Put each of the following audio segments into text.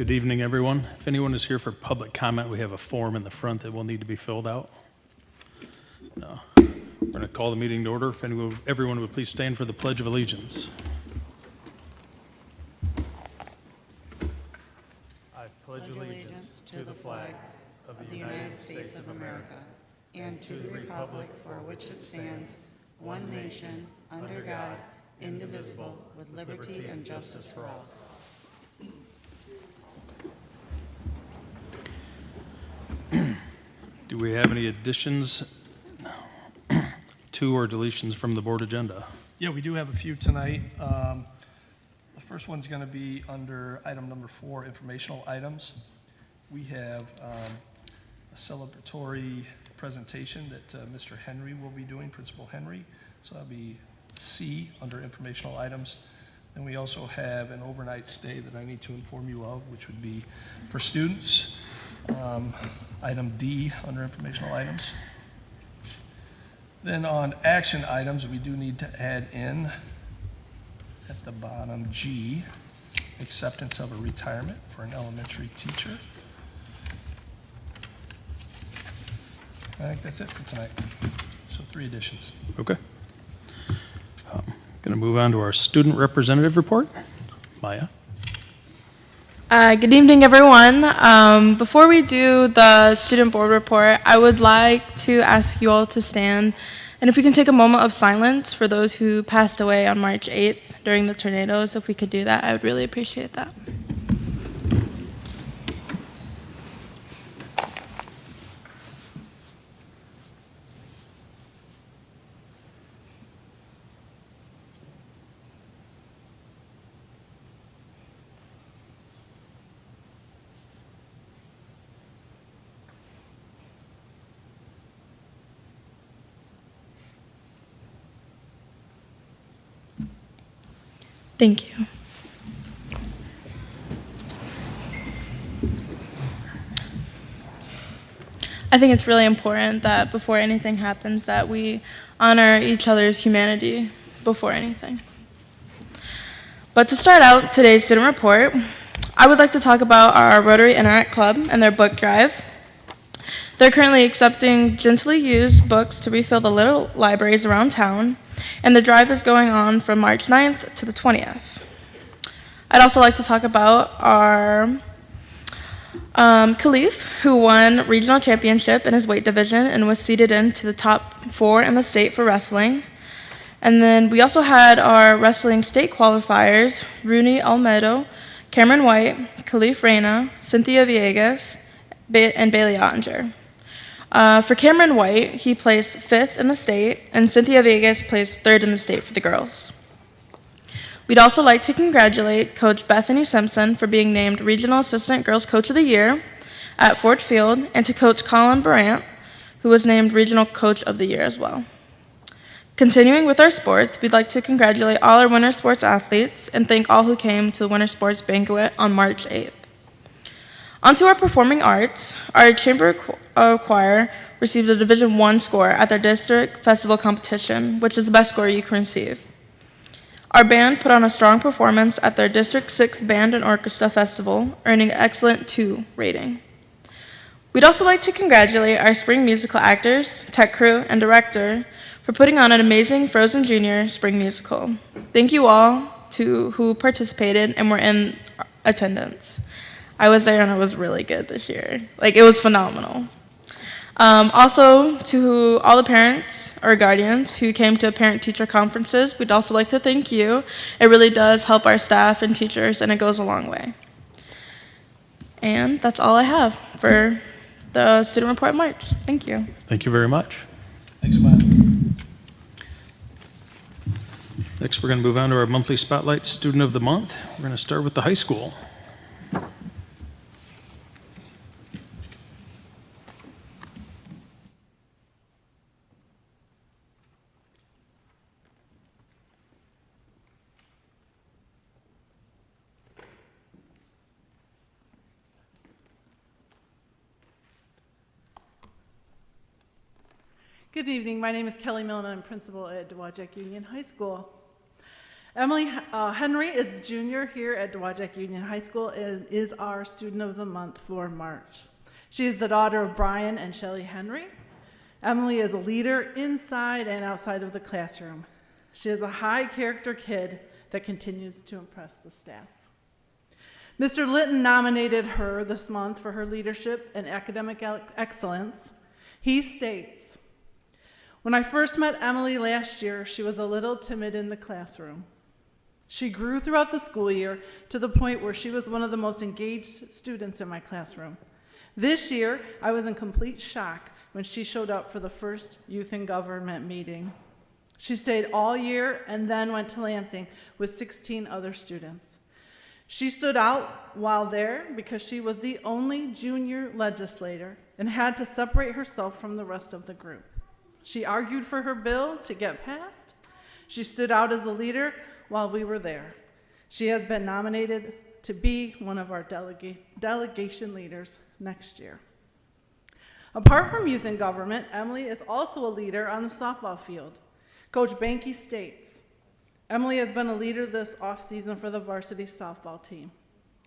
Good evening, everyone. If anyone is here for public comment, we have a form in the front that will need to be filled out. We're going to call the meeting to order. If everyone would please stand for the Pledge of Allegiance. I pledge allegiance to the flag of the United States of America and to the republic for which it stands, one nation, under God, indivisible, with liberty and justice for all. Do we have any additions to or deletions from the board agenda? Yeah, we do have a few tonight. The first one's going to be under item number 4, informational items. We have a celebratory presentation that Mr. Henry will be doing, Principal Henry. So that'll be C under informational items. And we also have an overnight stay that I need to inform you of, which would be for students. Item D under informational items. Then on action items, we do need to add in at the bottom G, acceptance of a retirement for an elementary teacher. I think that's it for tonight. So 3 additions. Okay. Going to move on to our student representative report. Maya. Good evening, everyone. Before we do the student board report, I would like to ask you all to stand, and if we can take a moment of silence for those who passed away on March 8th during the tornadoes. If we could do that, I would really appreciate that. Thank you. I think it's really important that before anything happens that we honor each other's humanity before anything. But to start out today's student report, I would like to talk about our Rotary Interact Club and their book drive. They're currently accepting gently used books to refill the little libraries around town, and the drive is going on from March 9th to the 20th. I'd also like to talk about our Khalif, who won regional championship in his weight division and was seeded into the top 4 in the state for wrestling. And then we also had our wrestling state qualifiers, Rooney Almedo, Cameron White, Khalif Reyna, Cynthia Villegas, and Bailey Ottinger. For Cameron White, he placed 5th in the state, and Cynthia Vegas placed 3rd in the state for the girls. We'd also like to congratulate Coach Bethany Simpson for being named Regional Assistant Girls Coach of the Year at Ford Field, and to Coach Colin Brandt, who was named Regional Coach of the Year as well. Continuing with our sports, we'd like to congratulate all our winter sports athletes and thank all who came to the Winter Sports Banquet on March 8th. Onto our performing arts, our chamber choir received a Division I score at their district festival competition, which is the best score you can receive. Our band put on a strong performance at their District 6 Band and Orchestra Festival, earning an excellent 2 rating. We'd also like to congratulate our spring musical actors, tech crew, and director for putting on an amazing Frozen Junior spring musical. Thank you all who participated and were in attendance. I was there and it was really good this year. It was phenomenal. Also, to all the parents or guardians who came to parent-teacher conferences, we'd also like to thank you. It really does help our staff and teachers, and it goes a long way. And that's all I have for the student report March. Thank you. Thank you very much. Thanks, Matt. Next, we're going to move on to our monthly Spotlight Student of the Month. We're going to start with the high school. Good evening. My name is Kelly Milne, and I'm principal at Dowagiac Union High School. Emily Henry is a junior here at Dowagiac Union High School and is our Student of the Month for March. She is the daughter of Brian and Shelley Henry. Emily is a leader inside and outside of the classroom. She is a high-character kid that continues to impress the staff. Mr. Litton nominated her this month for her leadership and academic excellence. He states, "When I first met Emily last year, she was a little timid in the classroom. She grew throughout the school year to the point where she was one of the most engaged students in my classroom. This year, I was in complete shock when she showed up for the first Youth in Government meeting. She stayed all year and then went to Lansing with 16 other students. She stood out while there because she was the only junior legislator and had to separate herself from the rest of the group. She argued for her bill to get passed. She stood out as a leader while we were there. She has been nominated to be one of our delegation leaders next year." Apart from youth in government, Emily is also a leader on the softball field. Coach Banky states, "Emily has been a leader this offseason for the varsity softball team.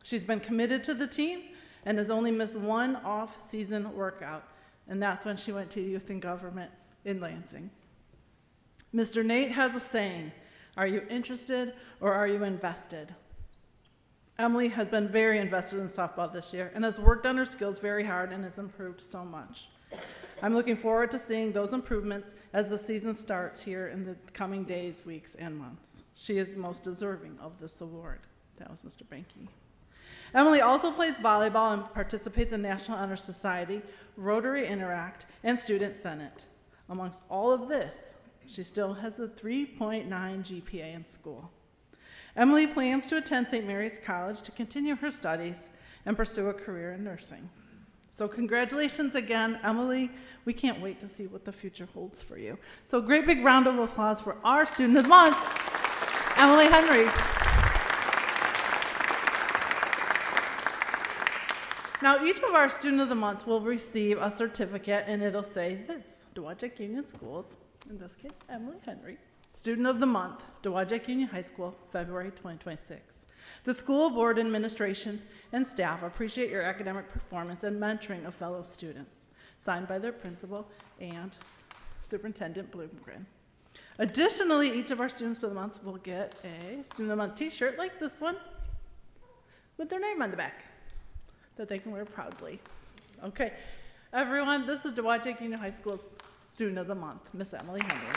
She's been committed to the team and has only missed one off-season workout, and that's when she went to youth in government in Lansing. Mr. Nate has a saying, 'Are you interested or are you invested?' Emily has been very invested in softball this year and has worked on her skills very hard and has improved so much. I'm looking forward to seeing those improvements as the season starts here in the coming days, weeks, and months. She is most deserving of this award." That was Mr. Banky. Emily also plays volleyball and participates in National Honor Society, Rotary Interact, and Student Senate. Amongst all of this, she still has a 3.9 GPA in school. Emily plans to attend St. Mary's College to continue her studies and pursue a career in nursing. So congratulations again, Emily. We can't wait to see what the future holds for you. So great big round of applause for our Student of the Month, Emily Henry. Now each of our Student of the Months will receive a certificate and it'll say this: Dowagiac Union Schools, in this case, Emily Henry, Student of the Month, Dowagiac Union High School, February 2026. The school board administration and staff appreciate your academic performance and mentoring of fellow students. Signed by their principal and Superintendent Bloomgren. Additionally, each of our Students of the Month will get a Student of the Month t-shirt like this one with their name on the back that they can wear proudly. Okay, everyone, this is Dowagiac Union High School's Student of the Month, Miss Emily Henry.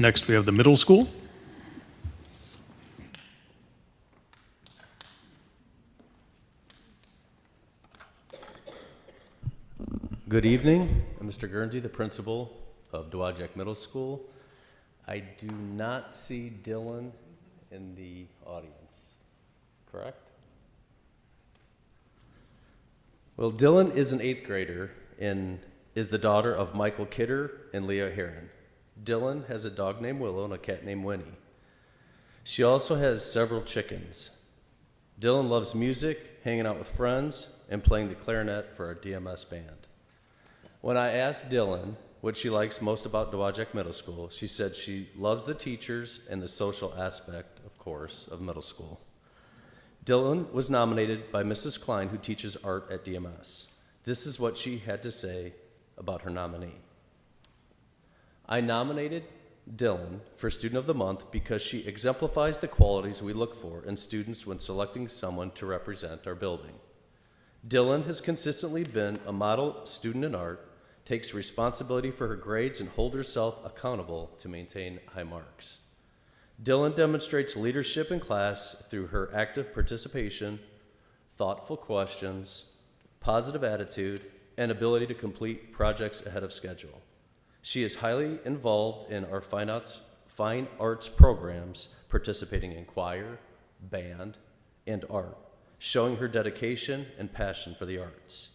Next, we have the middle school. Good evening. I'm Mr. Guernsey, the principal of Dowagiac Middle School. I do not see Dylan in the audience, correct? Well, Dylan is an 8th grader and is the daughter of Michael Kidder and Leah Heron. Dylan has a dog named Willow and a cat named Winnie. She also has several chickens. Dylan loves music, hanging out with friends, and playing the clarinet for our DMS band. When I asked Dylan what she likes most about Dowagiac Middle School, she said she loves the teachers and the social aspect, of course, of middle school. Dylan was nominated by Mrs. Klein, who teaches art at DMS. This is what she had to say about her nominee. I nominated Dylan for Student of the Month because she exemplifies the qualities we look for in students when selecting someone to represent our building. Dylan has consistently been a model student in art, takes responsibility for her grades, and holds herself accountable to maintain high marks. Dylan demonstrates leadership in class through her active participation, thoughtful questions, positive attitude, and ability to complete projects ahead of schedule. She is highly involved in our fine arts programs, participating in choir, band, and art, showing her dedication and passion for the arts.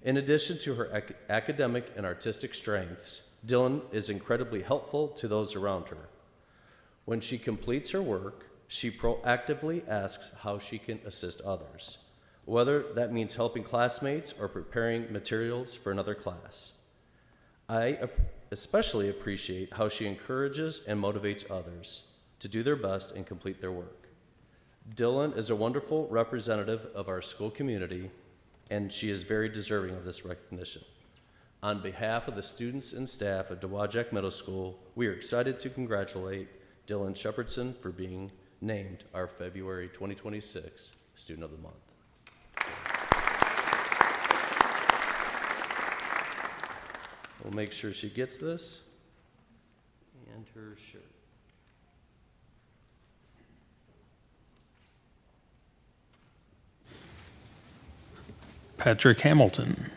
In addition to her academic and artistic strengths, Dylan is incredibly helpful to those around her. When she completes her work, she proactively asks how she can assist others, whether that means helping classmates or preparing materials for another class. I especially appreciate how she encourages and motivates others to do their best and complete their work. Dylan is a wonderful representative of our school community, and she is very deserving of this recognition. On behalf of the students and staff at Dowagiac Middle School, we are excited to congratulate Dylan Shepherdson for being named our February 2026 Student of the Month. We'll make sure she gets this and her shirt. Patrick Hamilton.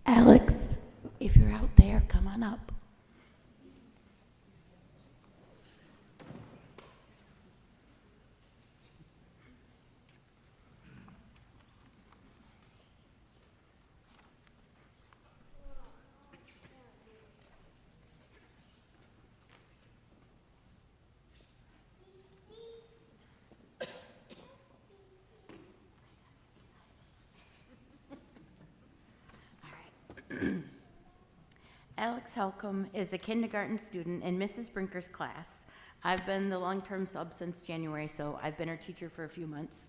Alex, if you're out there, come on up. Alex Helcom is a kindergarten student in Mrs. Brinker's class. I've been the long-term sub since January, so I've been her teacher for a few months.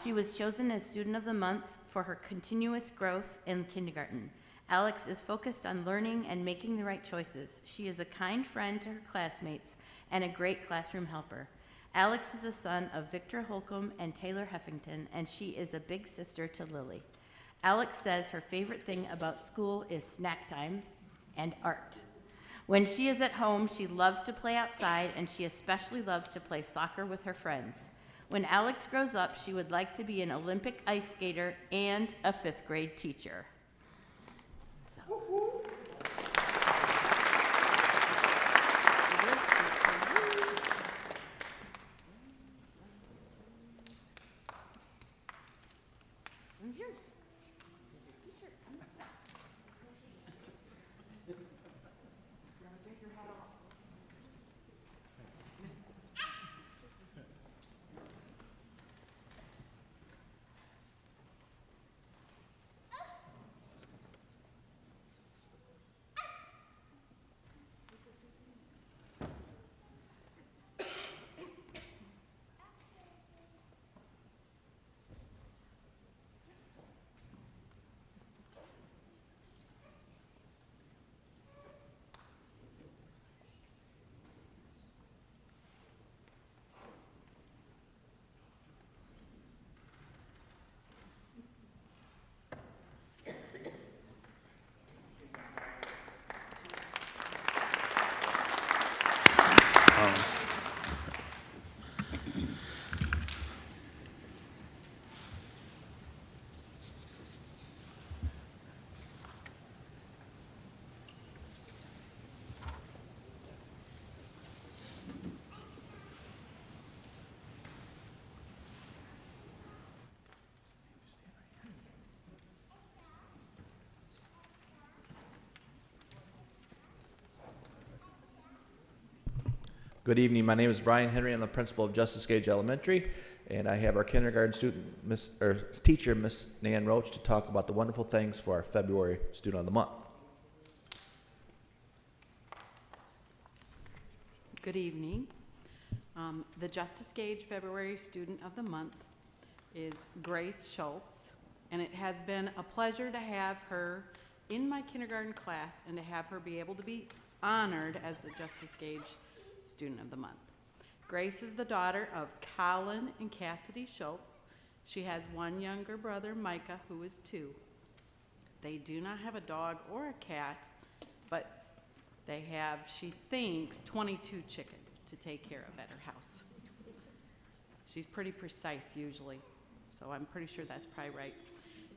She was chosen as Student of the Month for her continuous growth in kindergarten. Alex is focused on learning and making the right choices. She is a kind friend to her classmates and a great classroom helper. Alex is the son of Victor Holcomb and Taylor Heffington, and she is a big sister to Lily. Alex says her favorite thing about school is snack time and art. When she is at home, she loves to play outside, and she especially loves to play soccer with her friends. When Alex grows up, she would like to be an Olympic ice skater and a 5th grade teacher. So. This one's yours. Good evening. My name is Brian Henry. I'm the principal of Justice Gage Elementary, and I have our kindergarten teacher, Miss Nan Roach, to talk about the wonderful things for our February Student of the Month. Good evening. The Justice Gage February Student of the Month is Grace Schultz, and it has been a pleasure to have her in my kindergarten class and to have her be able to be honored as the Justice Gage Student of the Month. Grace is the daughter of Colin and Cassidy Schultz. She has one younger brother, Micah, who is 2. They do not have a dog or a cat, but they have, she thinks, 22 chickens to take care of at her house. She's pretty precise usually, so I'm pretty sure that's probably right.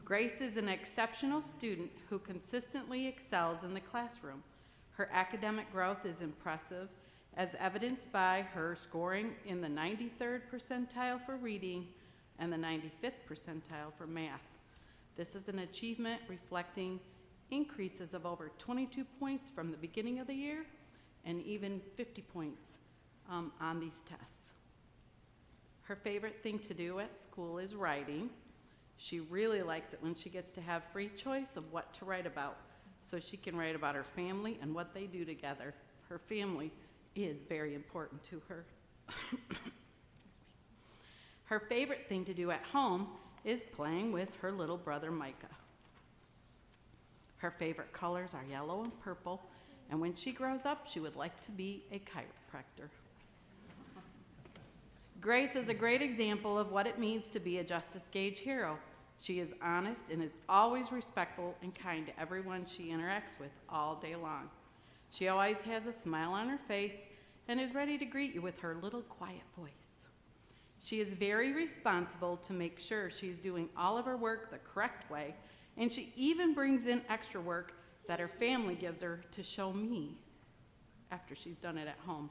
Grace is an exceptional student who consistently excels in the classroom. Her academic growth is impressive, as evidenced by her scoring in the 93rd percentile for reading and the 95th percentile for math. This is an achievement reflecting increases of over 22 points from the beginning of the year and even 50 points on these tests. Her favorite thing to do at school is writing. She really likes it when she gets to have free choice of what to write about, so she can write about her family and what they do together. Her family is very important to her. Her favorite thing to do at home is playing with her little brother Micah. Her favorite colors are yellow and purple, and when she grows up, she would like to be a chiropractor. Grace is a great example of what it means to be a Justice Gage hero. She is honest and is always respectful and kind to everyone she interacts with all day long. She always has a smile on her face and is ready to greet you with her little quiet voice. She is very responsible to make sure she's doing all of her work the correct way, and she even brings in extra work that her family gives her to show me after she's done it at home.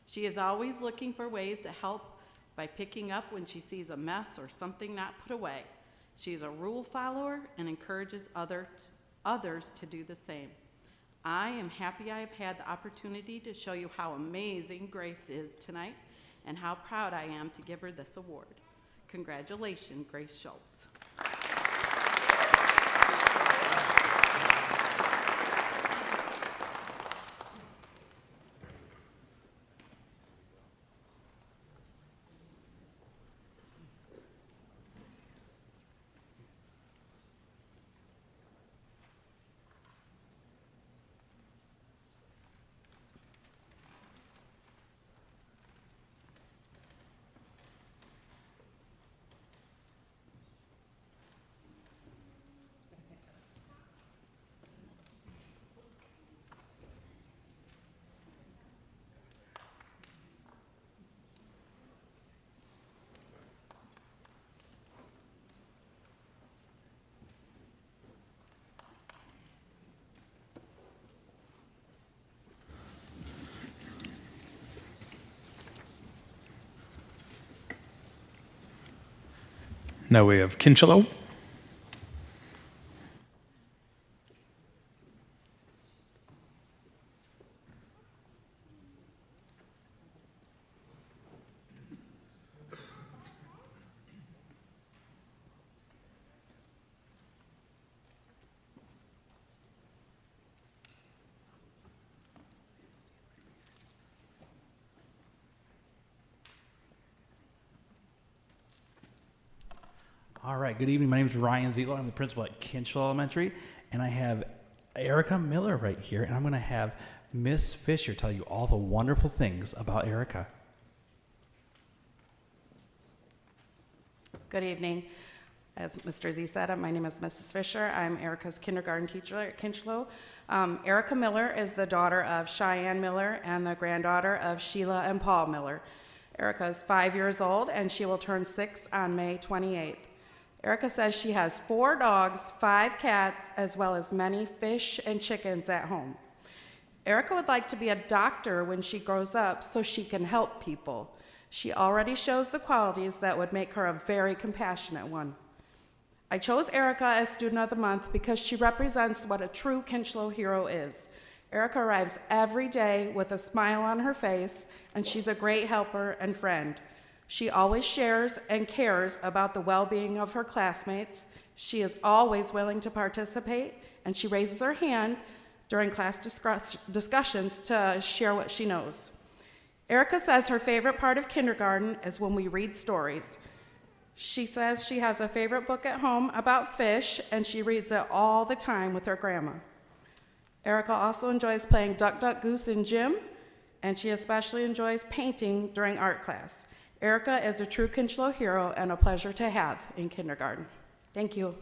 She is always looking for ways to help by picking up when she sees a mess or something not put away. She is a rule follower and encourages others to do the same. I am happy I have had the opportunity to show you how amazing Grace is tonight and how proud I am to give her this award. Congratulations, Grace Schultz. Now we have Kinchelo. All right, good evening. My name is Ryan Ziegler. I'm the principal at Kinchelo Elementary, and I have Erica Miller right here, and I'm going to have Miss Fisher tell you all the wonderful things about Erica. Good evening. As Mr. Z said, my name is Mrs. Fisher. I'm Erica's kindergarten teacher at Kinchelo. Erica Miller is the daughter of Cheyenne Miller and the granddaughter of Sheila and Paul Miller. Erica is 5 years old, and she will turn 6 on May 28th. Erica says she has 4 dogs, 5 cats, as well as many fish and chickens at home. Erica would like to be a doctor when she grows up so she can help people. She already shows the qualities that would make her a very compassionate one. I chose Erica as Student of the Month because she represents what a true Kinchelo hero is. Erica arrives every day with a smile on her face, and she's a great helper and friend. She always shares and cares about the well-being of her classmates. She is always willing to participate, and she raises her hand during class discussions to share what she knows. Erica says her favorite part of kindergarten is when we read stories. She says she has a favorite book at home about fish, and she reads it all the time with her grandma. Erica also enjoys playing Duck, Duck, Goose, and Jim, and she especially enjoys painting during art class. Erica is a true Kinchlow hero and a pleasure to have in kindergarten. Thank you.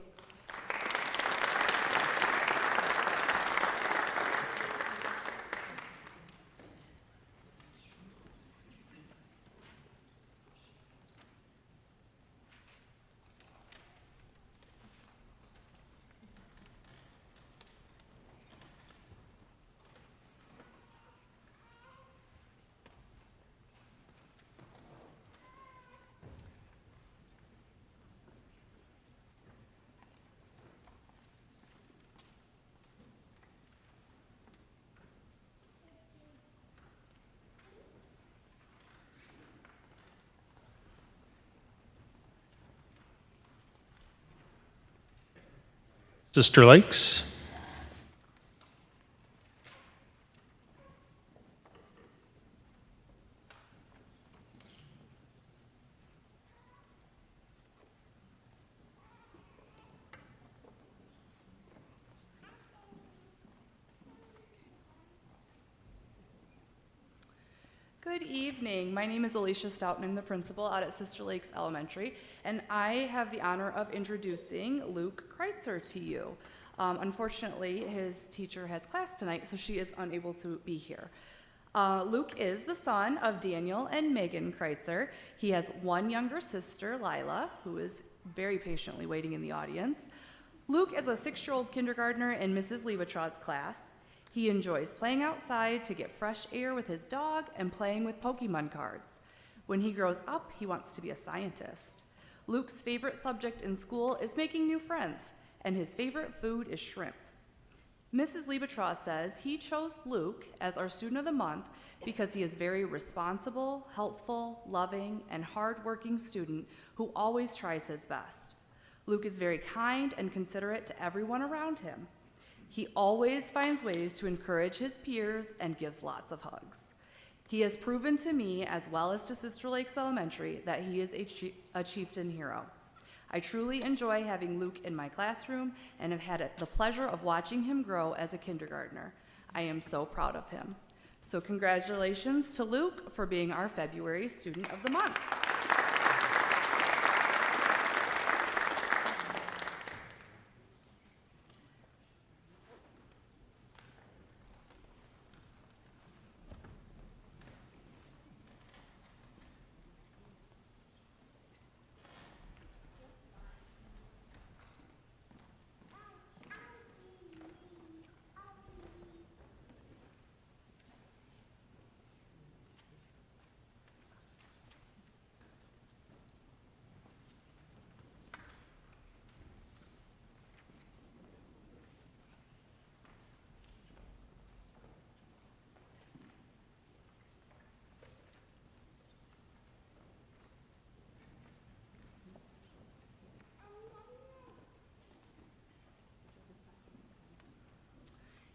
Sister Lakes. Good evening. My name is Alicia Stoughton. I'm the principal out at Sister Lakes Elementary, and I have the honor of introducing Luke Kreitzer to you. Unfortunately, his teacher has class tonight, so she is unable to be here. Luke is the son of Daniel and Megan Kreitzer. He has one younger sister, Lila, who is very patiently waiting in the audience. Luke is a 6-year-old kindergartner in Mrs. Liebetrau's class. He enjoys playing outside to get fresh air with his dog and playing with Pokemon cards. When he grows up, he wants to be a scientist. Luke's favorite subject in school is making new friends, and his favorite food is shrimp. Mrs. Liebetrau says he chose Luke as our student of the month because he is very responsible, helpful, loving, and hardworking student who always tries his best. Luke is very kind and considerate to everyone around him. He always finds ways to encourage his peers and gives lots of hugs. He has proven to me, as well as to Sister Lakes Elementary, that he is a chieftain hero. I truly enjoy having Luke in my classroom and have had the pleasure of watching him grow as a kindergartner. I am so proud of him. So congratulations to Luke for being our February Student of the Month.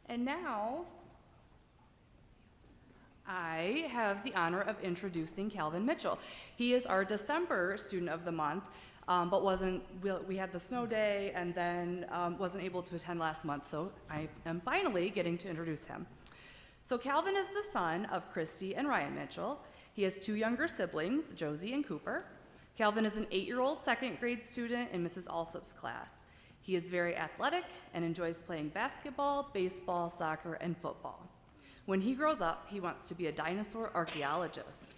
And now, I have the honor of introducing Calvin Mitchell. He is our December Student of the Month, but we had the snow day and then wasn't able to attend last month, so I am finally getting to introduce him. So Calvin is the son of Christy and Ryan Mitchell. He has 2 younger siblings, Josie and Cooper. Calvin is an 8-year-old second grade student in Mrs. Alsop's class. He is very athletic and enjoys playing basketball, baseball, soccer, and football. When he grows up, he wants to be a dinosaur archaeologist.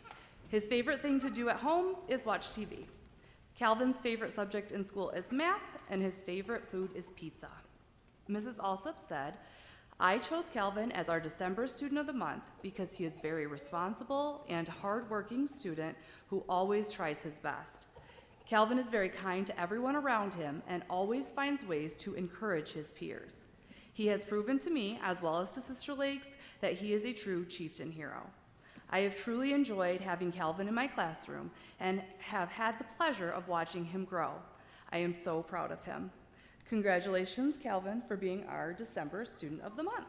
His favorite thing to do at home is watch TV. Calvin's favorite subject in school is math, and his favorite food is pizza. Mrs. Alsop said, "I chose Calvin as our December Student of the Month because he is very responsible and hardworking student who always tries his best. Calvin is very kind to everyone around him and always finds ways to encourage his peers. He has proven to me, as well as to Sister Lakes, that he is a true chieftain hero. I have truly enjoyed having Calvin in my classroom and have had the pleasure of watching him grow. I am so proud of him. Congratulations, Calvin, for being our December Student of the Month."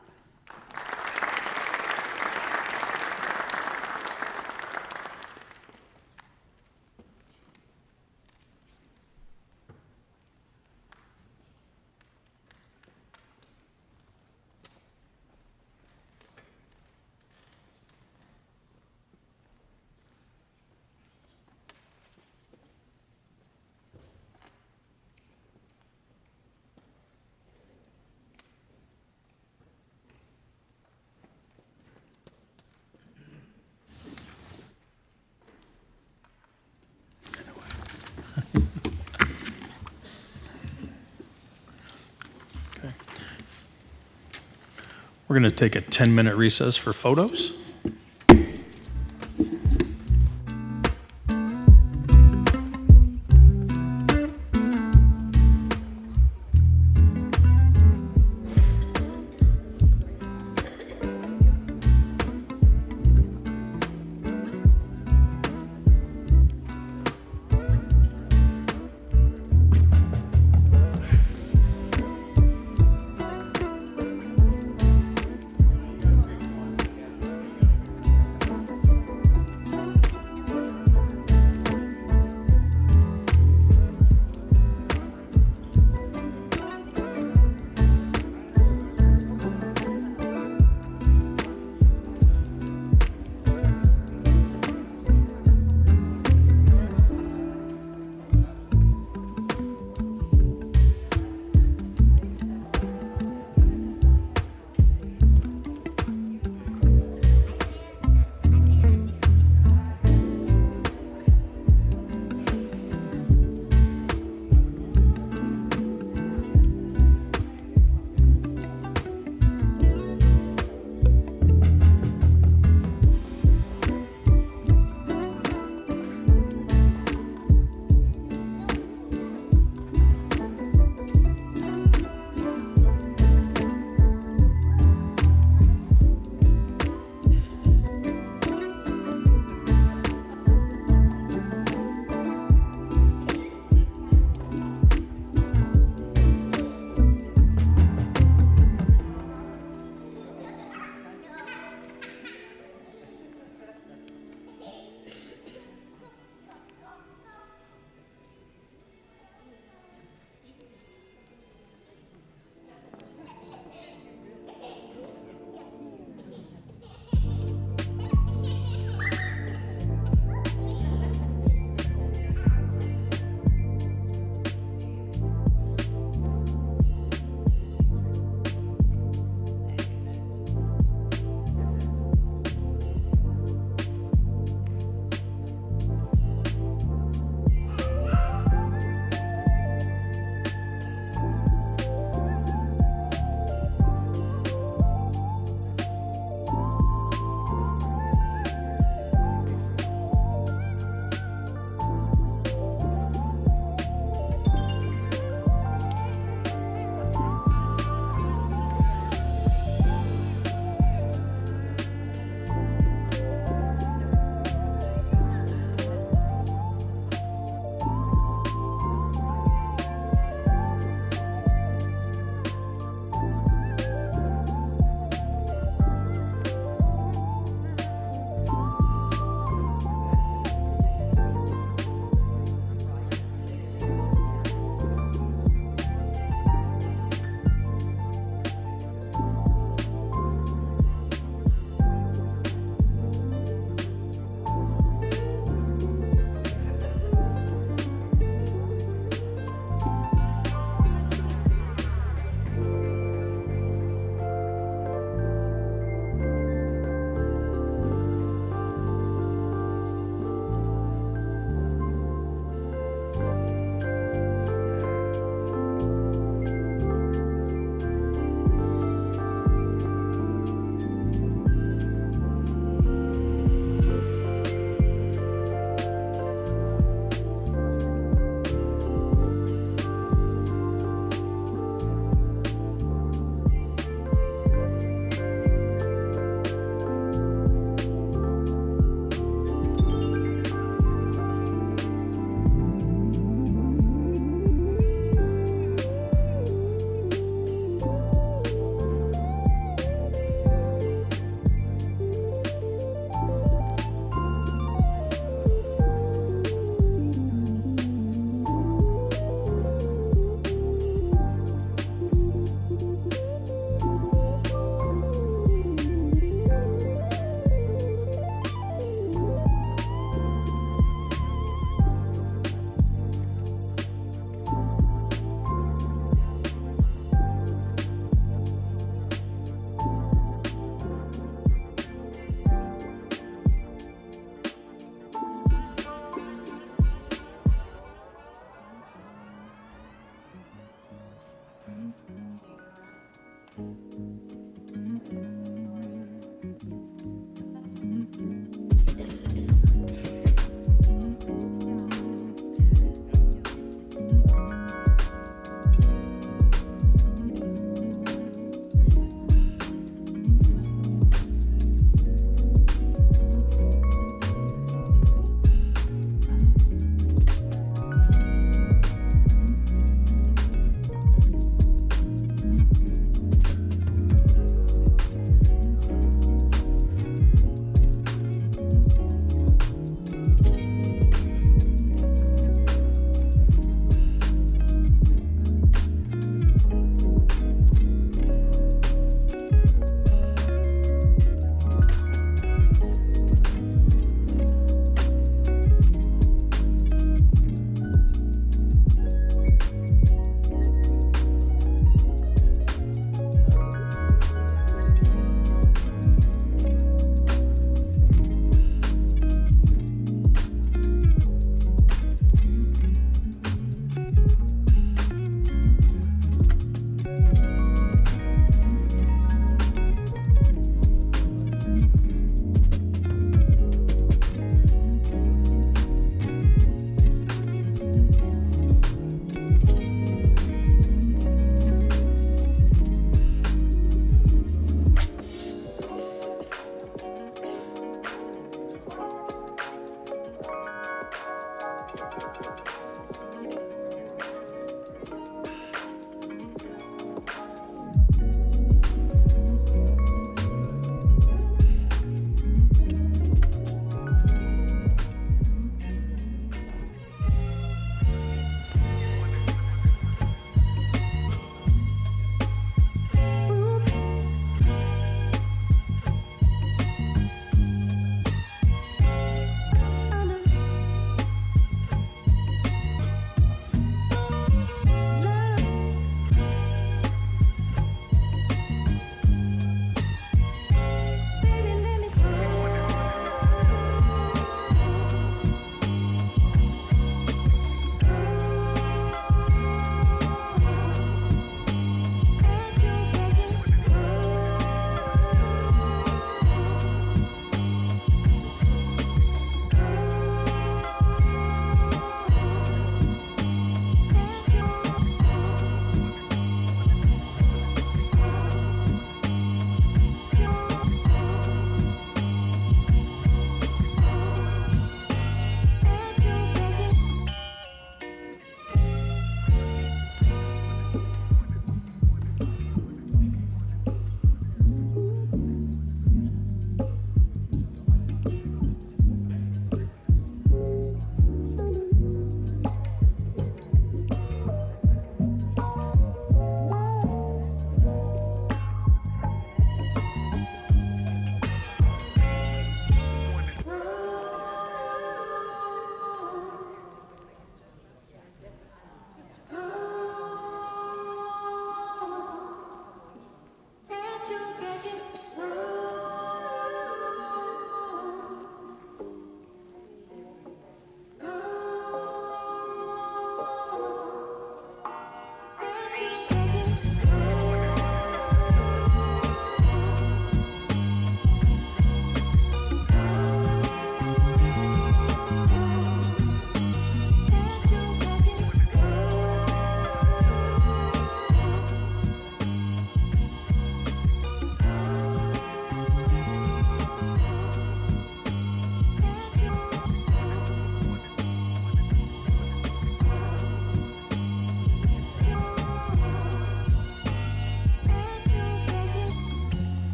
We're going to take a 10-minute recess for photos.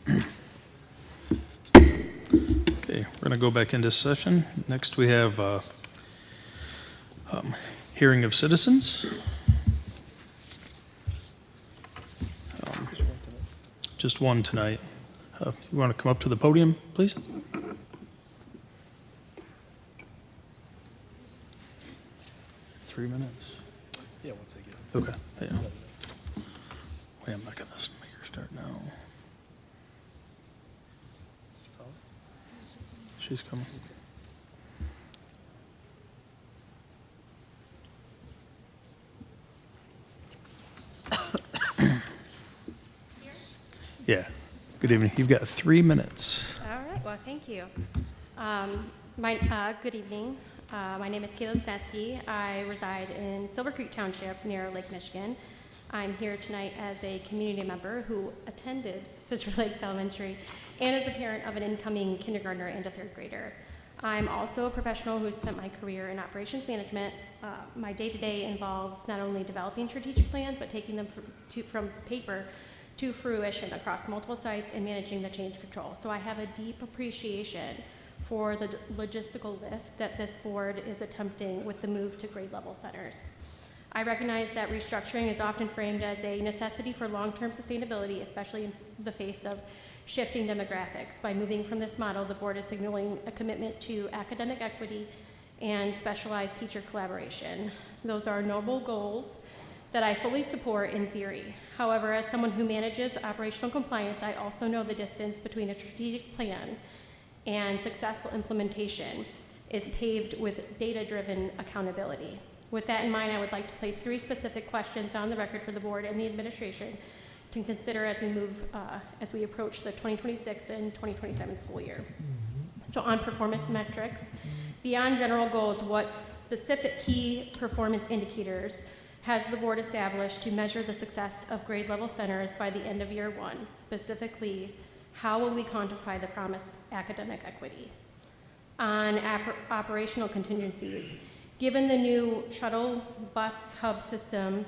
Okay, we're going to go back into session. Next, we have hearing of citizens. Just one tonight. You want to come up to the podium, please? Three minutes. Yeah, once they get. Okay. Yeah. Wait, I'm not going to make her start now. She's coming. Yeah. Good evening. You've got 3 minutes. All right, well, thank you. Good evening. My name is Caleb Snetsky. I reside in Silver Creek Township near Lake Michigan. I'm here tonight as a community member who attended Sister Lakes Elementary and as a parent of an incoming kindergartner and a third grader. I'm also a professional who spent my career in operations management. My day-to-day involves not only developing strategic plans, but taking them from paper to fruition across multiple sites and managing the change control. So I have a deep appreciation for the logistical lift that this board is attempting with the move to grade level centers. I recognize that restructuring is often framed as a necessity for long-term sustainability, especially in the face of shifting demographics. By moving from this model, the board is signaling a commitment to academic equity and specialized teacher collaboration. Those are noble goals that I fully support in theory. However, as someone who manages operational compliance, I also know the distance between a strategic plan and successful implementation is paved with data-driven accountability. With that in mind, I would like to place 3 specific questions on the record for the board and the administration to consider as we approach the 2026 and 2027 school year. So on performance metrics, beyond general goals, what specific key performance indicators has the board established to measure the success of grade level centers by the end of year 1? Specifically, how will we quantify the promised academic equity? On operational contingencies, given the new shuttle bus hub system,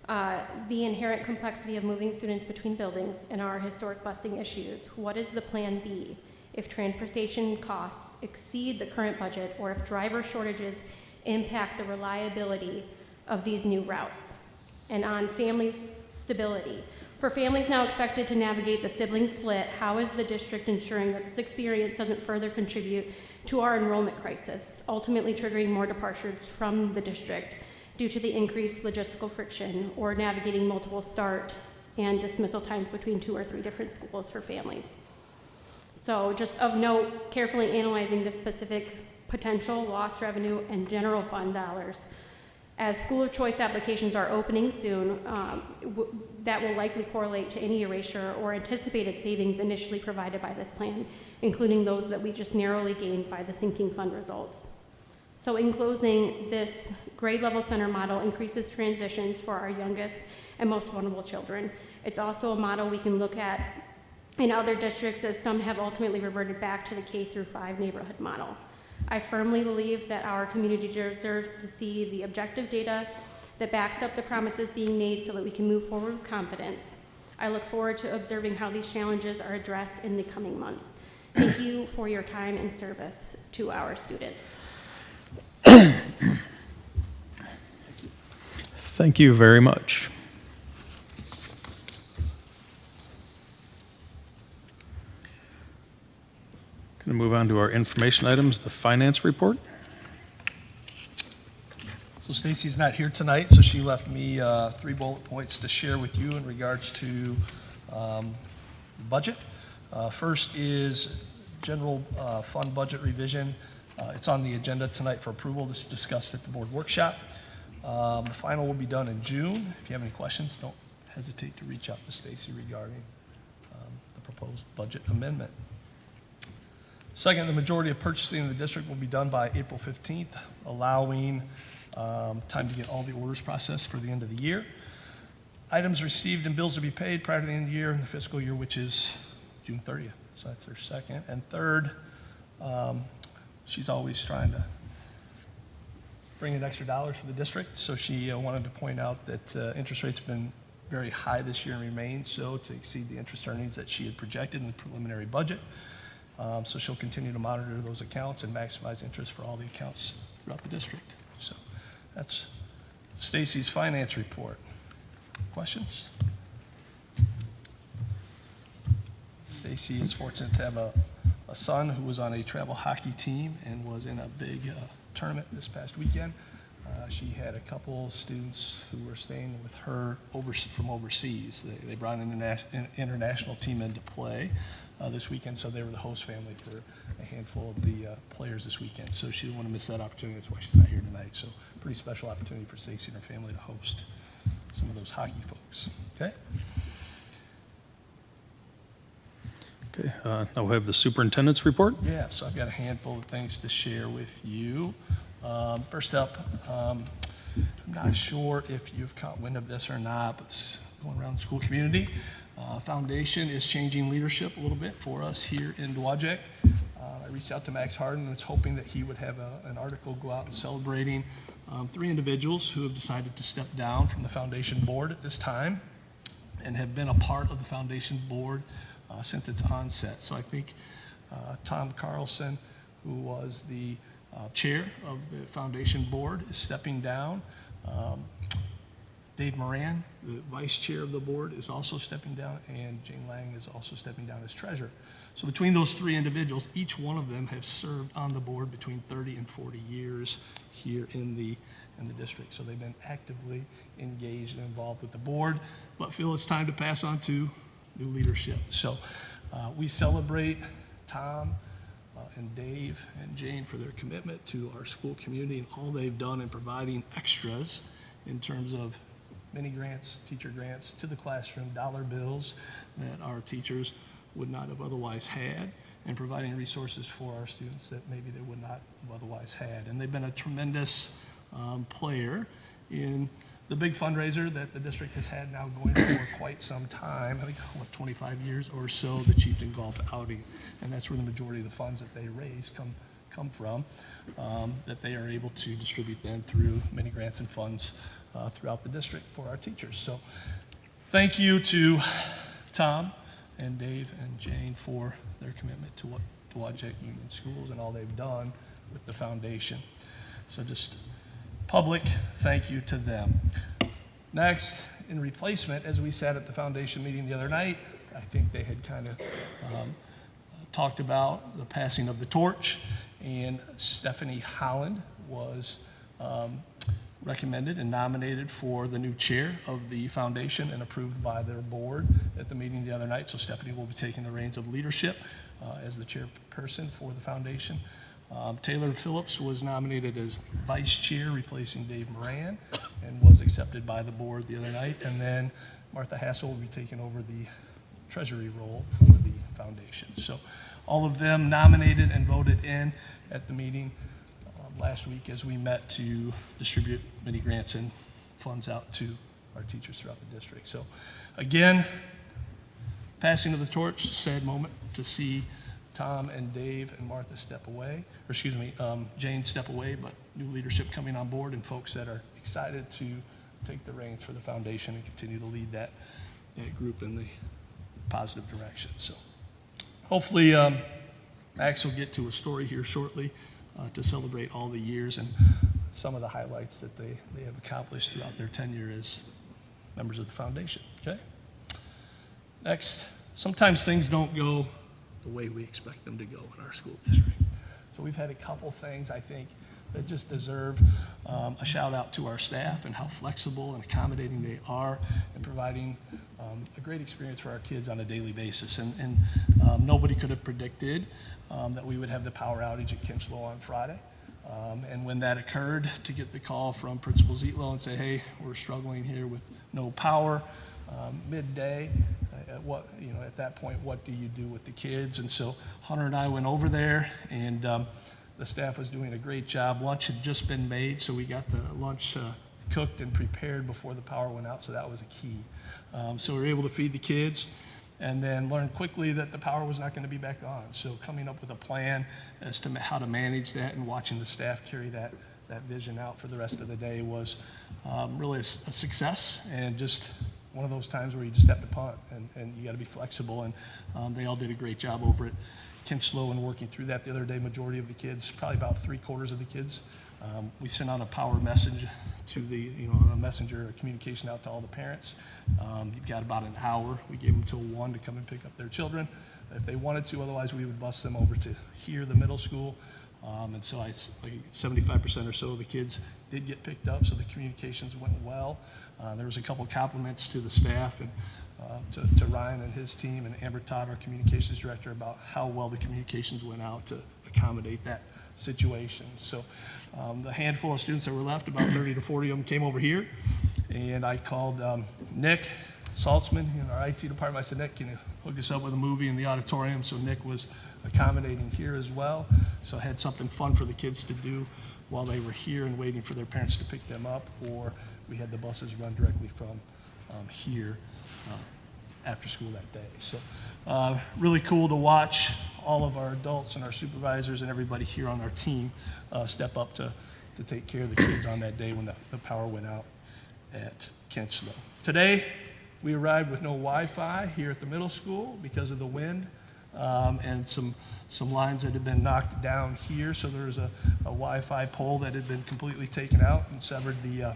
the inherent complexity of moving students between buildings, and our historic busing issues, what is the plan B if transportation costs exceed the current budget, or if driver shortages impact the reliability of these new routes? And on family stability, for families now expected to navigate the sibling split, how is the district ensuring that this experience doesn't further contribute to our enrollment crisis, ultimately triggering more departures from the district due to the increased logistical friction or navigating multiple start and dismissal times between 2 or 3 different schools for families? So just of note, carefully analyzing the specific potential lost revenue and general fund dollars. As school of choice applications are opening soon, that will likely correlate to any erasure or anticipated savings initially provided by this plan, including those that we just narrowly gained by the sinking fund results. So in closing, this grade level center model increases transitions for our youngest and most vulnerable children. It's also a model we can look at in other districts, as some have ultimately reverted back to the K-5 neighborhood model. I firmly believe that our community deserves to see the objective data that backs up the promises being made so that we can move forward with confidence. I look forward to observing how these challenges are addressed in the coming months. Thank you for your time and service to our students. Thank you very much. Going to move on to our information items, the finance report. So Stacy's not here tonight, so she left me 3 bullet points to share with you in regards to budget. First is general fund budget revision. It's on the agenda tonight for approval. This is discussed at the board workshop. The final will be done in June. If you have any questions, don't hesitate to reach out to Stacy regarding the proposed budget amendment. Second, the majority of purchasing in the district will be done by April 15th, allowing time to get all the orders processed for the end of the year. Items received and bills to be paid prior to the end of the year in the fiscal year, which is June 30th. So that's their second. And third, she's always trying to bring in extra dollars for the district. So she wanted to point out that interest rates have been very high this year and remain so, to exceed the interest earnings that she had projected in the preliminary budget. So she'll continue to monitor those accounts and maximize interest for all the accounts throughout the district. So that's Stacy's finance report. Questions? Stacy is fortunate to have a son who was on a travel hockey team and was in a big tournament this past weekend. She had a couple students who were staying with her from overseas. They brought an international team into play this weekend, so they were the host family for a handful of the players this weekend. So she didn't want to miss that opportunity. That's why she's not here tonight. So pretty special opportunity for Stacy and her family to host some of those hockey folks. Okay? Okay, now we have the superintendent's report. Yeah, so I've got a handful of things to share with you. First up, I'm not sure if you've caught wind of this or not, but it's going around the school community. Foundation is changing leadership a little bit for us here in Dowagiac. I reached out to Max Harden and was hoping that he would have an article go out and celebrating 3 individuals who have decided to step down from the foundation board at this time and have been a part of the foundation board since its onset. So I think Tom Carlson, who was the chair of the foundation board, is stepping down. Dave Moran, the vice chair of the board, is also stepping down, and Jane Lang is also stepping down as treasurer. So between those 3 individuals, each one of them have served on the board between 30 and 40 years here in the district. So they've been actively engaged and involved with the board, but feel it's time to pass on to new leadership. So we celebrate Tom and Dave and Jane for their commitment to our school community and all they've done in providing extras in terms of mini grants, teacher grants to the classroom, dollar bills that our teachers would not have otherwise had, and providing resources for our students that maybe they would not have otherwise had. And they've been a tremendous player in the big fundraiser that the district has had now going for quite some time, I think, 25 years or so, the Chieftain Golf Outing. And that's where the majority of the funds that they raise come from, that they are able to distribute then through many grants and funds throughout the district for our teachers. So thank you to Tom and Dave and Jane for their commitment to Dowagiac Union Schools and all they've done with the foundation. So just public thank you to them. Next, in replacement, as we sat at the foundation meeting the other night, I think they had kind of talked about the passing of the torch, and Stephanie Holland was recommended and nominated for the new chair of the foundation and approved by their board at the meeting the other night. So Stephanie will be taking the reins of leadership as the chairperson for the foundation. Taylor Phillips was nominated as vice chair, replacing Dave Moran, and was accepted by the board the other night. And then Martha Hassel will be taking over the treasury role for the foundation. So all of them nominated and voted in at the meeting last week as we met to distribute many grants and funds out to our teachers throughout the district. So again, passing of the torch, sad moment to see Tom and Dave and Martha step away, or excuse me, Jane step away, but new leadership coming on board and folks that are excited to take the reins for the foundation and continue to lead that group in the positive direction. So hopefully Max will get to a story here shortly to celebrate all the years and some of the highlights that they have accomplished throughout their tenure as members of the foundation. Okay? Next, sometimes things don't go the way we expect them to go in our school district. So we've had a couple things, I think, that just deserve a shout out to our staff and how flexible and accommodating they are in providing a great experience for our kids on a daily basis. And nobody could have predicted that we would have the power outage at Kinchlow on Friday. And when that occurred, to get the call from Principal Zietlow and say, hey, we're struggling here with no power midday, at that point, what do you do with the kids? And so Hunter and I went over there, and the staff was doing a great job. Lunch had just been made, so we got the lunch cooked and prepared before the power went out, so that was a key. So we were able to feed the kids and then learn quickly that the power was not going to be back on. So coming up with a plan as to how to manage that and watching the staff carry that vision out for the rest of the day was really a success, and just one of those times where you just have to punt, and you got to be flexible. And they all did a great job over at Kinchlow and working through that the other day. Majority of the kids, probably about 3/4 of the kids, we sent out a power message to the, a messenger, a communication out to all the parents. You've got about an hour. We gave them till 1 to come and pick up their children if they wanted to. Otherwise, we would bus them over to here, the middle school. And so like 75% or so of the kids did get picked up, so the communications went well. There was a couple of compliments to the staff and to Ryan and his team, and Amber Todd, our communications director, about how well the communications went out to accommodate that situation. So the handful of students that were left, about 30 to 40 of them, came over here, and I called Nick Saltzman in our IT department. I said, Nick, can you hook us up with a movie in the auditorium? So Nick was accommodating here as well. So I had something fun for the kids to do while they were here and waiting for their parents to pick them up, or we had the buses run directly from here after school that day. So really cool to watch all of our adults and our supervisors and everybody here on our team step up to take care of the kids on that day when the power went out at Kinchlow. Today, we arrived with no Wi-Fi here at the middle school because of the wind and some lines that had been knocked down here. So there's a Wi-Fi pole that had been completely taken out and severed the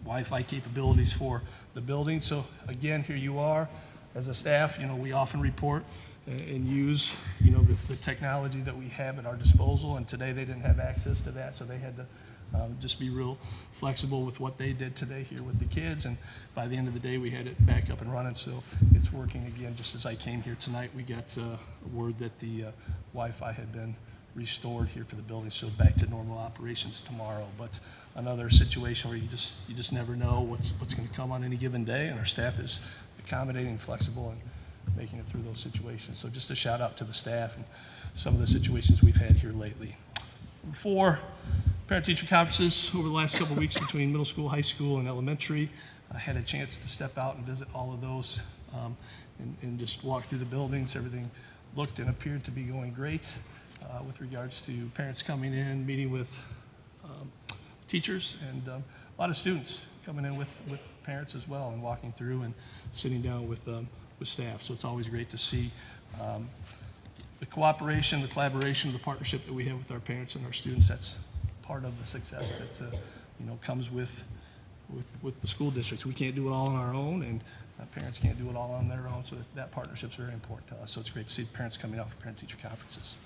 Wi-Fi capabilities for the building. So again, here you are as a staff. We often report and use the technology that we have at our disposal, and today they didn't have access to that, so they had to just be real flexible with what they did today here with the kids, and by the end of the day we had it back up and running, so it's working again. Just as I came here tonight, we got word that the Wi-Fi had been restored here for the building, so back to normal operations tomorrow. But another situation where you just never know what's going to come on any given day, and our staff is accommodating, flexible, and making it through those situations. So just a shout out to the staff and some of the situations we've had here lately. 4 parent-teacher conferences over the last couple of weeks between middle school, high school, and elementary. I had a chance to step out and visit all of those and just walk through the buildings. Everything looked and appeared to be going great with regards to parents coming in, meeting with teachers, and a lot of students coming in with parents as well and walking through and sitting down with staff. So it's always great to see the cooperation, the collaboration, the partnership that we have with our parents and our students. That's part of the success that comes with the school districts. We can't do it all on our own, and parents can't do it all on their own, so that partnership is very important to us. So it's great to see the parents coming out for parent-teacher conferences.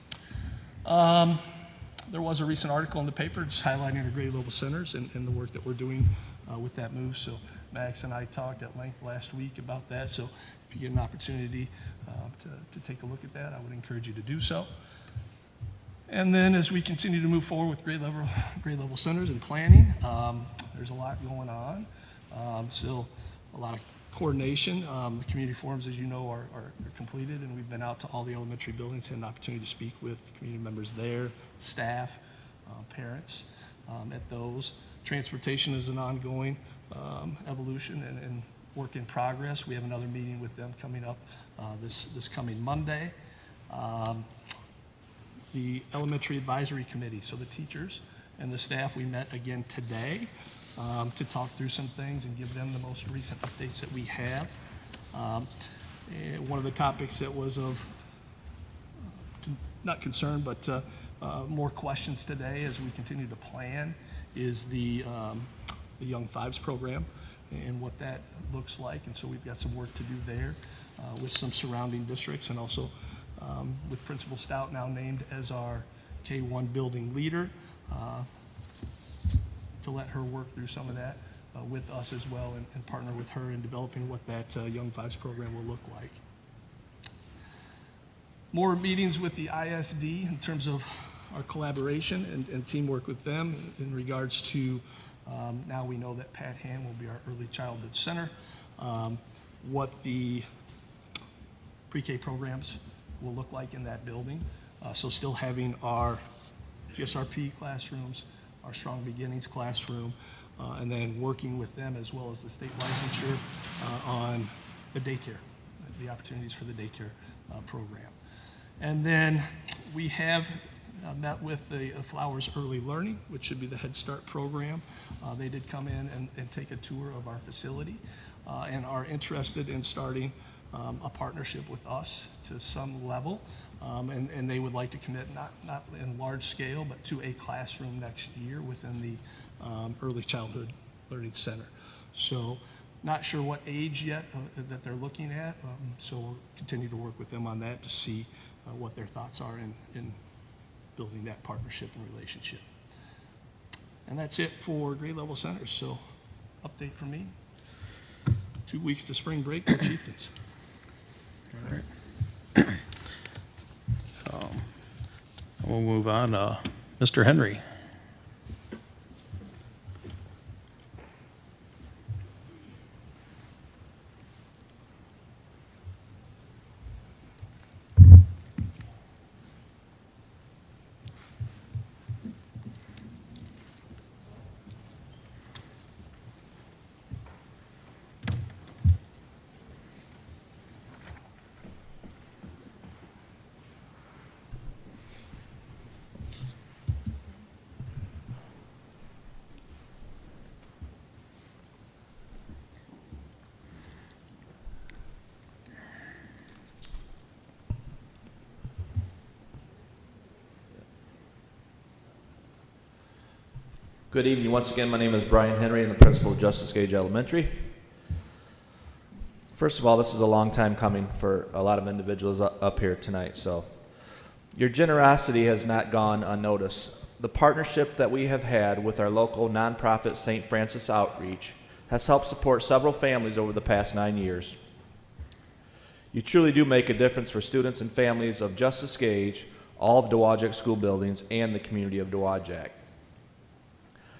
There was a recent article in the paper just highlighting our grade level centers and the work that we're doing with that move. So Max and I talked at length last week about that. So if you get an opportunity to take a look at that, I would encourage you to do so. And then as we continue to move forward with grade level centers and planning, there's a lot going on. Still a lot of coordination. The community forums, as you know, are completed, and we've been out to all the elementary buildings, had an opportunity to speak with community members there, staff, parents at those. Transportation is an ongoing evolution and work in progress. We have another meeting with them coming up this coming Monday. The Elementary Advisory Committee, so the teachers and the staff, we met again today to talk through some things and give them the most recent updates that we have. One of the topics that was of, not concern, but more questions today as we continue to plan is the Young Fives program and what that looks like. And so we've got some work to do there with some surrounding districts, and also with Principal Stout now named as our K-1 building leader, to let her work through some of that with us as well, and partner with her in developing what that Young Fives program will look like. More meetings with the ISD in terms of our collaboration and teamwork with them in regards to, now we know that Pat Hand will be our early childhood center, what the pre-K programs will look like in that building. So still having our GSRP classrooms, our Strong Beginnings classroom, and then working with them as well as the state licensure on the daycare, the opportunities for the daycare program. And then we have met with the Flowers Early Learning, which should be the Head Start program. They did come in and take a tour of our facility. and are interested in starting a partnership with us to some level. And they would like to commit not in large scale, but to a classroom next year within the Early Childhood Learning Center. So not sure what age yet that they're looking at, so we'll continue to work with them on that to see what their thoughts are in building that partnership and relationship. And that's it for grade level centers. So update from me. 2 weeks to spring break, no chieftains. All right. We'll move on. Mr. Henry. Good evening. Once again, my name is Brian Henry. I'm the principal of Justice Gage Elementary. First of all, this is a long time coming for a lot of individuals up here tonight, so your generosity has not gone unnoticed. The partnership that we have had with our local nonprofit St. Francis Outreach has helped support several families over the past 9 years. You truly do make a difference for students and families of Justice Gage, all of Dowagiac school buildings, and the community of Dowagiac.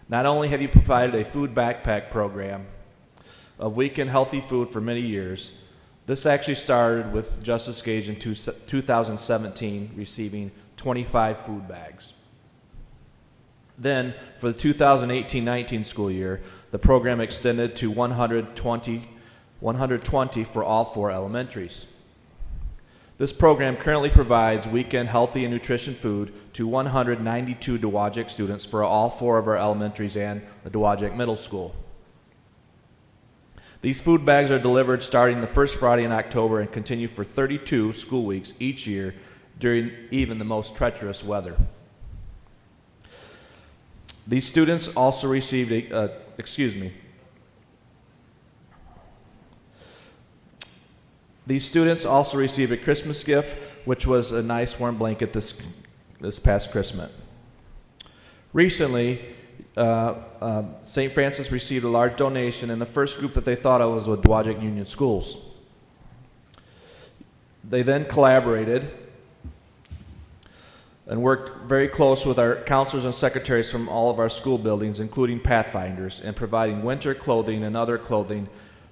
Not only have you provided a food backpack program of weekend healthy food for many years, this actually started with Justice Gage in 2017 receiving 25 food bags. Then, for the 2018-19 school year, the program extended to 120 for all 4 elementaries. This program currently provides weekend healthy and nutrition food to 192 Dowagiac students for all 4 of our elementaries and the Dowagiac Middle School. These food bags are delivered starting the first Friday in October and continue for 32 school weeks each year during even the most treacherous weather. These students also received These students also received a Christmas gift, which was a nice warm blanket this past Christmas. Recently, St. Francis received a large donation, and the first group that they thought of was with Dowagiac Union Schools. They then collaborated and worked very close with our counselors and secretaries from all of our school buildings, including Pathfinders, in providing winter clothing and other clothing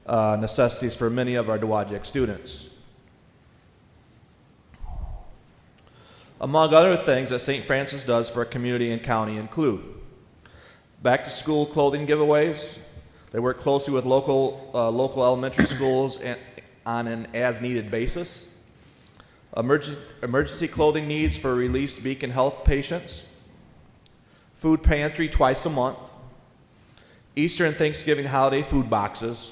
necessities for many of our Dowagiac students. Among other things that St. Francis does for our community and county include back-to-school clothing giveaways. They work closely with local elementary schools on an as-needed basis. Emergency clothing needs for released Beacon Health patients. Food pantry twice a month. Easter and Thanksgiving holiday food boxes.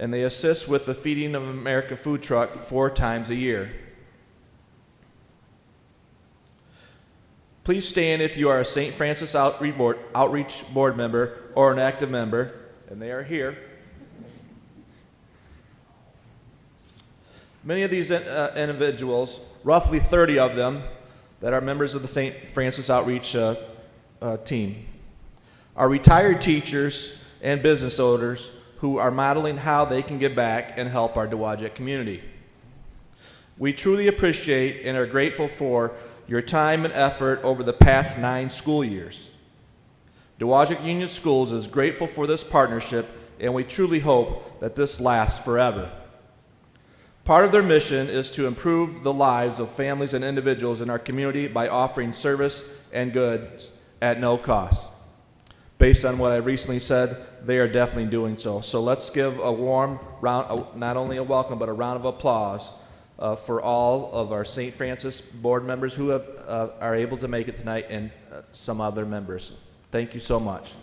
And they assist with the Feeding of America food truck 4 times a year. Please stand if you are a St. Francis Outreach Board member or an active member, and they are here. Many of these individuals, roughly 30 of them, that are members of the St. Francis Outreach team, are retired teachers and business owners who are modeling how they can give back and help our Dowagiac community. We truly appreciate and are grateful for your time and effort over the past 9 school years. Dowagiac Union Schools is grateful for this partnership, and we truly hope that this lasts forever. Part of their mission is to improve the lives of families and individuals in our community by offering service and goods at no cost. Based on what I recently said, they are definitely doing so. So let's give a warm round, not only a welcome, but a round of applause for all of our St. Francis board members who are able to make it tonight, and some other members. Thank you so much.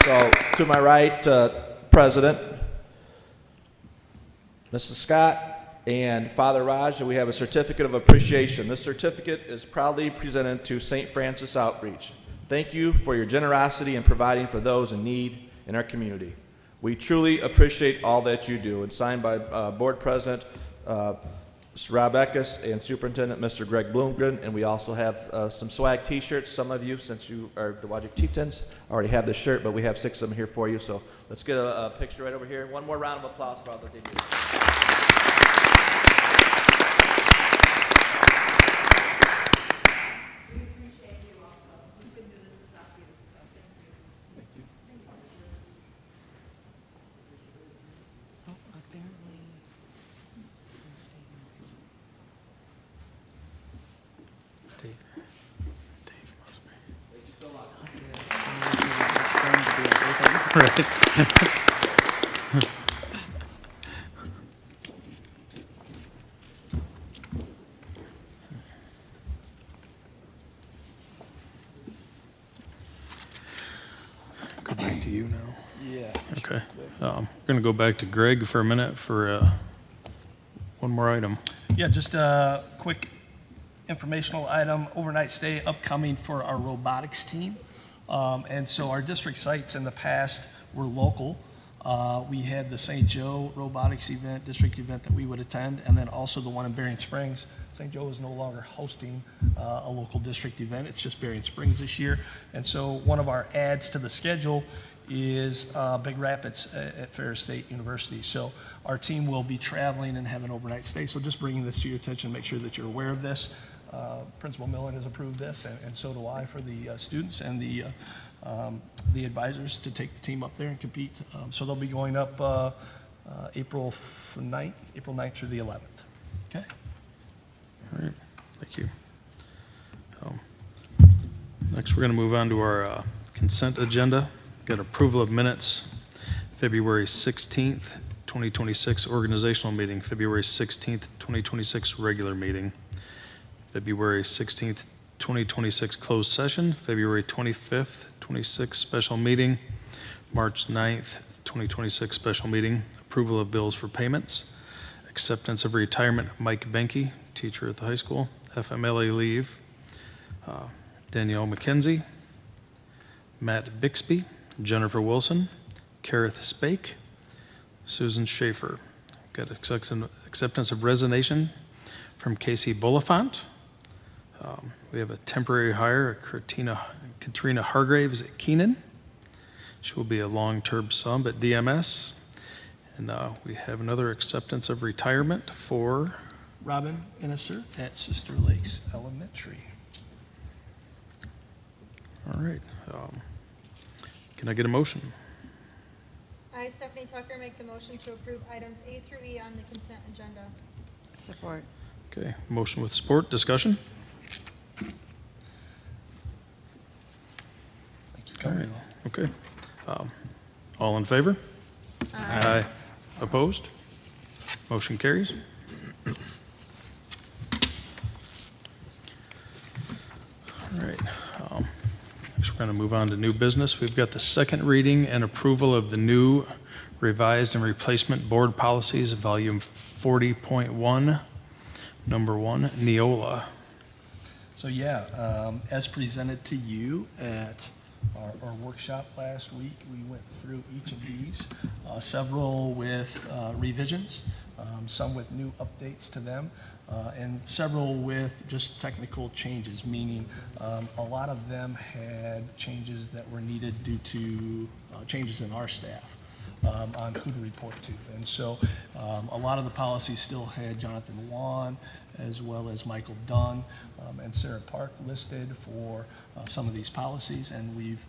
So to my right, President, Mrs. Scott, and Father Raj, we have a certificate of appreciation. This certificate is proudly presented to St. Francis Outreach. Thank you for your generosity in providing for those in need in our community. We truly appreciate all that you do. It's signed by Board President Mr. Rob Eckes and Superintendent Mr. Greg Bloomgren, and we also have some swag t-shirts. Some of you, since you are Dowagiac Chieftains, already have this shirt, but we have 6 of them here for you. So let's get a picture right over here. One more round of applause for all that they do. Right. Go back to you now. Yeah. Okay. We're going to go back to Greg for a minute for one more item. Yeah, just a quick informational item, overnight stay upcoming for our robotics team. And so our district sites in the past were local. We had the St. Joe robotics event, district event that we would attend, and then also the one in Berrien Springs. St. Joe is no longer hosting a local district event. It's just Berrien Springs this year. And so one of our adds to the schedule is Big Rapids at Ferris State University. So our team will be traveling and have an overnight stay. So just bringing this to your attention, make sure that you're aware of this. Principal Millen has approved this, and so do I, for the students and the advisors to take the team up there and compete. So they'll be going up April 9th through the 11th. Okay? All right. Thank you. Next, we're going to move on to our consent agenda. Got approval of minutes, February 16th, 2026 organizational meeting, February 16th, 2026 regular meeting, February 16th, 2026 closed session, February 25th, 26 special meeting, March 9th, 2026 special meeting, approval of bills for payments, acceptance of retirement of Mike Benke, teacher at the high school, FMLA leave, Danielle McKenzie, Matt Bixby, Jennifer Wilson, Kareth Spake, Susan Schaefer. Got acceptance of resignation from Casey Bulifant. We have a temporary hire, Katrina Hargraves at Keenan. She will be a long-term sub at DMS. And we have another acceptance of retirement for Robin Inniser at Sister Lakes Elementary. All right. Can I get a motion? I, Stephanie Tucker, make the motion to approve items A through E on the consent agenda. Support. Okay, motion with support. Discussion? All right. Okay. All in favor? Aye. Opposed? Motion carries. All right. Next, we're going to move on to new business. We've got the second reading and approval of the new revised and replacement board policies, volume 40.1, number 1, Neola. So yeah, as presented to you at our workshop last week, we went through each of these, several with revisions, some with new updates to them, and several with just technical changes, meaning a lot of them had changes that were needed due to changes in our staff on who to report to. And so a lot of the policies still had Jonathan Wan as well as Michael Dunn and Sarah Park listed for some of these policies, and we've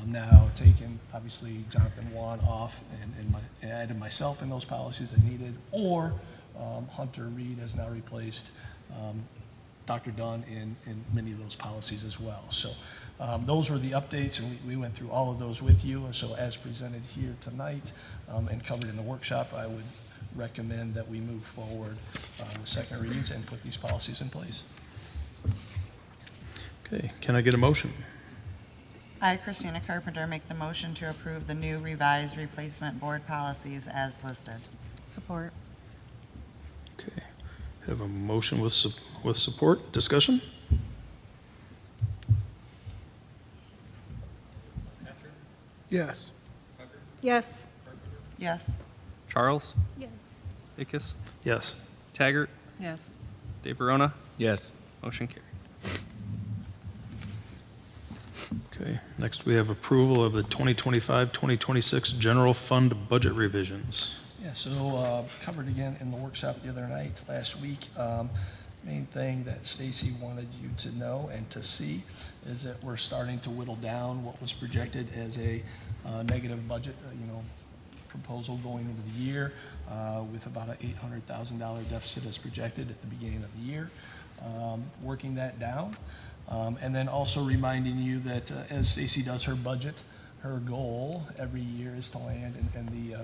now taken, obviously, Jonathan Wan off and added myself in those policies that needed, or Hunter Reed has now replaced Dr. Dunn in many of those policies as well. So those were the updates, and we went through all of those with you. And so as presented here tonight and covered in the workshop, I would recommend that we move forward with second readings and put these policies in place. Okay, can I get a motion? I, Christina Carpenter, make the motion to approve the new revised replacement board policies as listed. Support. Okay. Have a motion with support. Discussion? Yes. Yes. Yes. Charles, Yes. Ickes, Yes. Taggart, Yes. Dave Verona, Yes. motion carried. Okay. Next, we have approval of the 2025-2026 general fund budget revisions. Yeah, so covered again in the workshop the other night, last week. Main thing that Stacy wanted you to know and to see is that we're starting to whittle down what was projected as a negative budget, proposal going into the year, with about an $800,000 deficit as projected at the beginning of the year. Working that down. And then also reminding you that as Stacy does her budget, her goal every year is to land, and the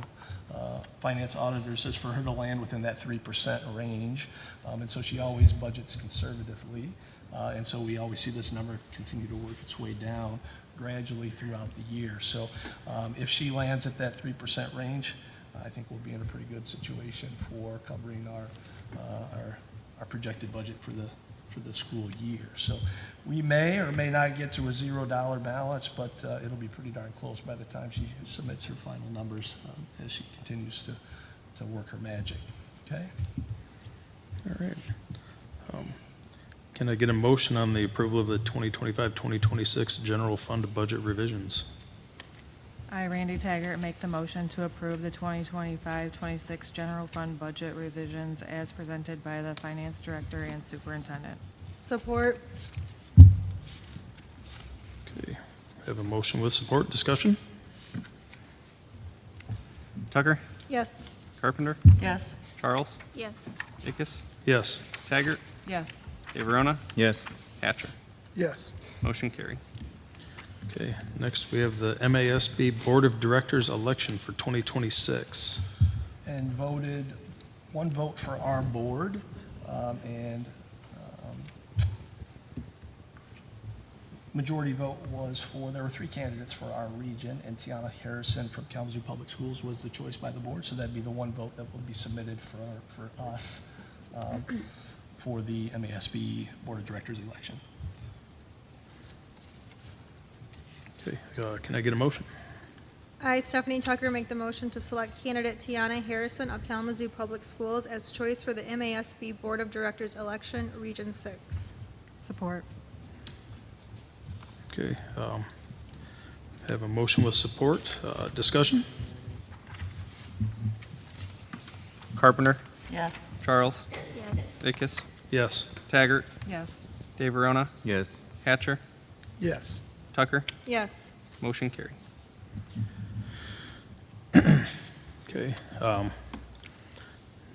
finance auditor says for her to land within that 3% range. And so she always budgets conservatively. And so we always see this number continue to work its way down gradually throughout the year. So if she lands at that 3% range, I think we'll be in a pretty good situation for covering our projected budget for the school year. So we may or may not get to a $0 balance, but it'll be pretty darn close by the time she submits her final numbers as she continues to work her magic. Okay? All right. Can I get a motion on the approval of the 2025-2026 general fund budget revisions? I, Randy Taggart, make the motion to approve the 2025-26 general fund budget revisions as presented by the finance director and superintendent. Support. Okay. Have a motion with support. Discussion? Tucker, Yes. Carpenter, Yes. Charles, Yes. Ickes, Yes. Taggart, Yes. Dave Verona, Yes. Hatcher, Yes. motion carried. Okay. Next, we have the MASB Board of Directors election for 2026. And voted, one vote for our board, and majority vote was there were 3 candidates for our region, and Tiana Harrison from Kalamazoo Public Schools was the choice by the board, so that'd be the one vote that will be submitted for us for the MASB Board of Directors election. Okay. Can I get a motion? I, Stephanie Tucker, make the motion to select candidate Tiana Harrison of Kalamazoo Public Schools as choice for the MASB Board of Directors election, Region 6. Support. Okay. Have a motion with support. Discussion? Carpenter, Yes. Charles, Yes. Ickes, Yes. Taggart, Yes. Dave Verona, Yes. Hatcher, Yes. Tucker, Yes. motion carried. Okay.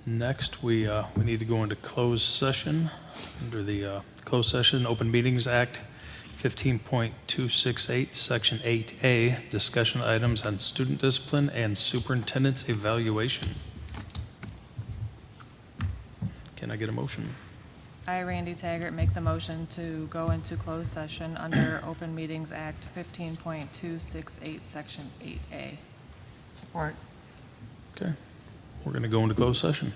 Next, we need to go into closed session under the Closed Session Open Meetings Act 15.268, Section 8A, discussion items on student discipline and superintendent's evaluation. Can I get a motion? I, Randy Taggart, make the motion to go into closed session under Open Meetings Act 15.268, Section 8A. Support. Okay. We're going to go into closed session.